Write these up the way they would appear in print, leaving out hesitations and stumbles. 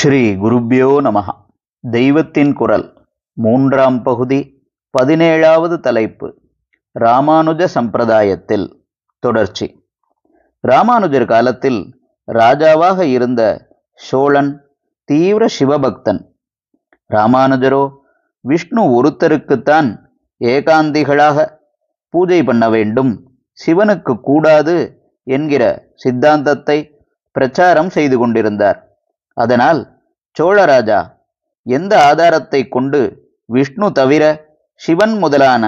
ஸ்ரீ குருப்யோ நமஹ. தெய்வத்தின் குரல் மூன்றாம் பகுதி 17வது தலைப்பு. ராமானுஜ சம்பிரதாயத்தில் தொடர்ச்சி. ராமானுஜர் காலத்தில் ராஜாவாக இருந்த சோழன் தீவிர சிவபக்தன். ராமானுஜரோ விஷ்ணு ஒருத்தருக்குத்தான் ஏகாந்திகளாக பூஜை பண்ண வேண்டும், சிவனுக்கு கூடாது என்கிற சித்தாந்தத்தை பிரச்சாரம் செய்து கொண்டிருந்தார். அதனால் சோழராஜா எந்த ஆதாரத்தை கொண்டு விஷ்ணு தவிர சிவன் முதலான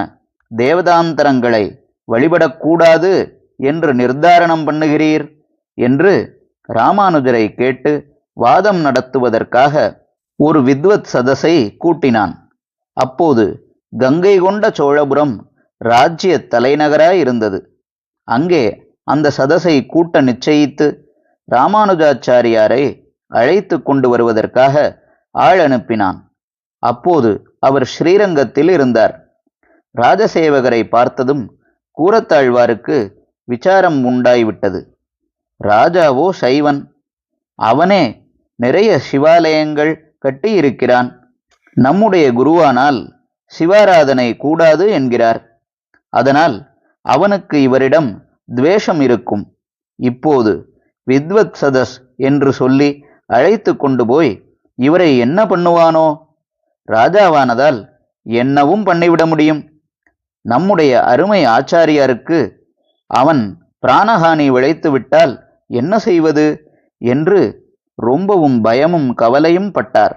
தேவதாந்தரங்களை வழிபடக்கூடாது என்று நிர்தாரணம் பண்ணுகிறீர் என்று ராமானுஜரை கேட்டு வாதம் நடத்துவதற்காக ஒரு வித்வத் சதஸை கூட்டினான். அப்போது கங்கை கொண்ட சோழபுரம் ராஜ்ய தலைநகராயிருந்தது. அங்கே அந்த சதஸை கூட்ட நிச்சயித்து ராமானுஜாச்சாரியாரை அழைத்து கொண்டு வருவதற்காக ஆள் அனுப்பினான். அப்போது அவர் ஸ்ரீரங்கத்தில் இருந்தார். ராஜசேவகரை பார்த்ததும் கூரத்தாழ்வாருக்கு விசாரம் உண்டாய்விட்டது. ராஜாவோ சைவன், அவனே நிறைய சிவாலயங்கள் கட்டியிருக்கிறான். நம்முடைய குருவானால் சிவாராதனை கூடாது என்கிறார். அதனால் அவனுக்கு இவரிடம் துவேஷம் இருக்கும். இப்போது வித்வத் சதஸ் என்று சொல்லி அழைத்து கொண்டு போய் இவரை என்ன பண்ணுவானோ? ராஜாவானதால் என்னவும் பண்ணிவிட முடியும். நம்முடைய அருமை ஆச்சாரியாருக்கு அவன் பிராணஹானி விளைத்து விட்டால் என்ன செய்வது என்று ரொம்பவும் பயமும் கவலையும் பட்டார்.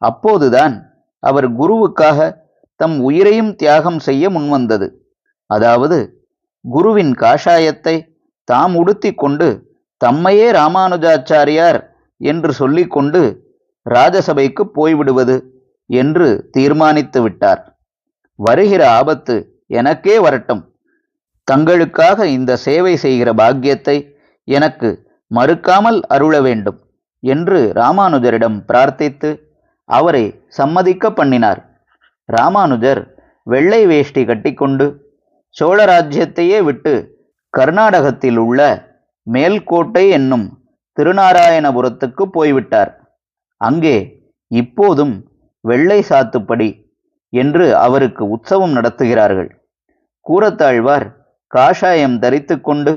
அப்போதுதான் அவர் குருவுக்காக தம் உயிரையும் தியாகம் செய்ய முன்வந்தது. அதாவது குருவின் காஷாயத்தை தாம் உடுத்தி கொண்டு தம்மையே ராமானுஜாச்சாரியார் என்று சொல்லிக்கொண்டு ராஜசபைக்கு போய்விடுவது என்று தீர்மானித்து விட்டார். வருகிற ஆபத்து எனக்கே வரட்டும், தங்களுக்காக இந்த சேவை செய்கிற பாக்கியத்தை எனக்கு மறுக்காமல் அருள வேண்டும் என்று ராமானுஜரிடம் பிரார்த்தித்து அவரை சம்மதிக்க பண்ணினார். ராமானுஜர் வெள்ளை வேஷ்டி கட்டிக்கொண்டு சோழராஜ்யத்தையே விட்டு கர்நாடகத்தில் உள்ள மேல்கோட்டை என்னும் திருநாராயணபுரத்துக்கு போய்விட்டார். அங்கே இப்போதும் வெள்ளை சாத்துப்படி என்று அவருக்கு உற்சவம் நடத்துகிறார்கள். கூரத்தாழ்வார் காஷாயம் தரித்து கொண்டு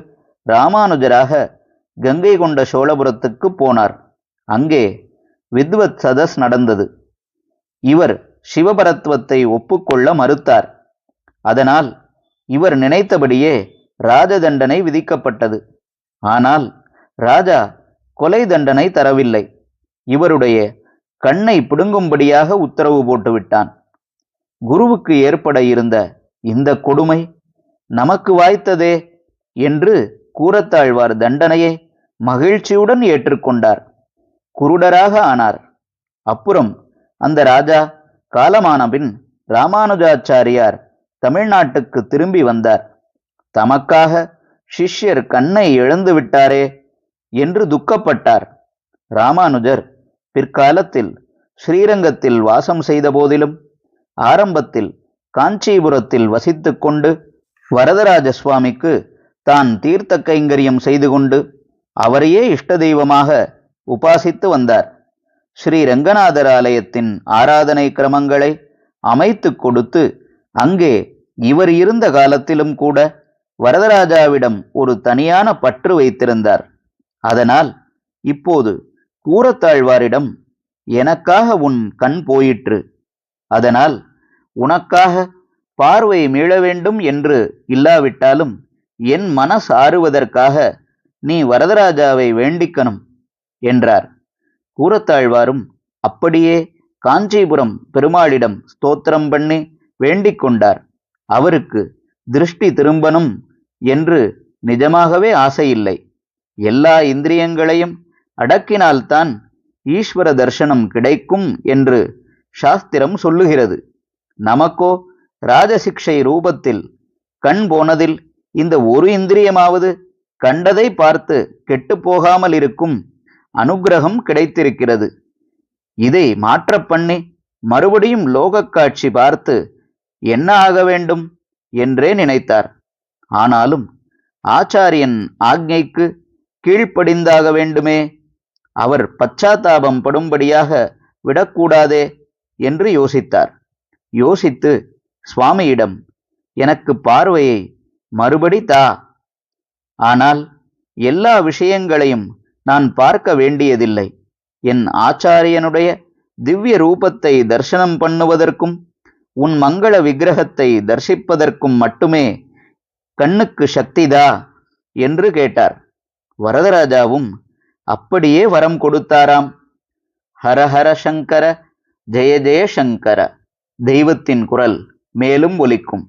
ராமானுஜராக கங்கை கொண்ட சோழபுரத்துக்கு போனார். அங்கே வித்வத் சதஸ் நடந்தது. இவர் சிவபரத்துவத்தை ஒப்புக்கொள்ள மறுத்தார். அதனால் இவர் நினைத்தபடியே ராஜதண்டனை விதிக்கப்பட்டது. ஆனால் ராஜா கொலை தண்டனை தரவில்லை. இவருடைய கண்ணை பிடுங்கும்படியாக உத்தரவு போட்டுவிட்டான். குருவுக்கு ஏற்பட இருந்த இந்த கொடுமை நமக்கு வாய்த்ததே என்று கூரத்தாழ்வார் தண்டனையை மகிழ்ச்சியுடன் ஏற்றுக்கொண்டார். குருடராக ஆனார். அப்புறம் அந்த ராஜா காலமானபின் ராமானுஜாச்சாரியார் தமிழ்நாட்டுக்கு திரும்பி வந்தார். தமக்காக சிஷ்யர் கண்ணை இழந்து விட்டாரே என்று துக்கப்பட்டார். ராமானுஜர் பிற்காலத்தில் ஸ்ரீரங்கத்தில் வாசம் செய்த போதிலும் ஆரம்பத்தில் காஞ்சிபுரத்தில் வசித்து கொண்டு வரதராஜ சுவாமிக்கு தான் தீர்த்த கைங்கரியம் செய்து கொண்டு அவரையே இஷ்ட தெய்வமாக உபாசித்து வந்தார். ஸ்ரீ ரங்கநாதர் ஆலயத்தின் ஆராதனை கிரமங்களை அமைத்து கொடுத்து அங்கே இவர் இருந்த காலத்திலும் கூட வரதராஜாவிடம் ஒரு தனியான பற்று வைத்திருந்தார். அதனால் இப்போது கூரத்தாழ்வாரிடம் எனக்காக உன் கண் போயிற்று, அதனால் உனக்காக பார்வை மீள வேண்டும் என்று இல்லாவிட்டாலும் என் மனசு ஆறுவதற்காக நீ வரதராஜாவை வேண்டிக்கணும் என்றார். கூரத்தாழ்வாரும் அப்படியே காஞ்சிபுரம் பெருமாளிடம் ஸ்தோத்திரம் பண்ணி வேண்டிக் கொண்டார். அவருக்கு திருஷ்டி திரும்பணும் என்று நிஜமாகவே ஆசையில்லை. எல்லா இந்திரியங்களையும் அடக்கினால்தான் ஈஸ்வர தர்சனம் கிடைக்கும் என்று சாஸ்திரம் சொல்லுகிறது. நமக்கோ ராஜசிக்ஷை ரூபத்தில் கண் போனதில் இந்த ஒரு இந்திரியமாவது கண்டதை பார்த்து கெட்டுப்போகாமல் இருக்கும் அனுக்கிரகம் கிடைத்திருக்கிறது. இதை மாற்ற பண்ணி மறுபடியும் லோகக் காட்சி பார்த்து என்ன ஆக வேண்டும் என்றே நினைத்தார். ஆனாலும் ஆச்சாரியன் ஆக்ஞைக்கு கீழ்ப்படிந்தாக வேண்டுமே. அவர் பச்சாத்தாபம் படும்படியாக விடக்கூடாதே என்று யோசித்தார். யோசித்து சுவாமியிடம், எனக்கு பார்வையை மறுபடி தா, ஆனால் எல்லா விஷயங்களையும் நான் பார்க்க வேண்டியதில்லை. என் ஆச்சாரியனுடைய திவ்ய ரூபத்தை தரிசனம் பண்ணுவதற்கும் உன் மங்கள விக்கிரகத்தை தரிசிப்பதற்கும் மட்டுமே கண்ணுக்கு சக்திதா என்று கேட்டார். வரதராஜாவும் அப்படியே வரம் கொடுத்தாராம். ஹரஹர சங்கர, ஜெய ஜெய சங்கர. தெய்வத்தின் குரல் மேலும் ஒலிக்கும்.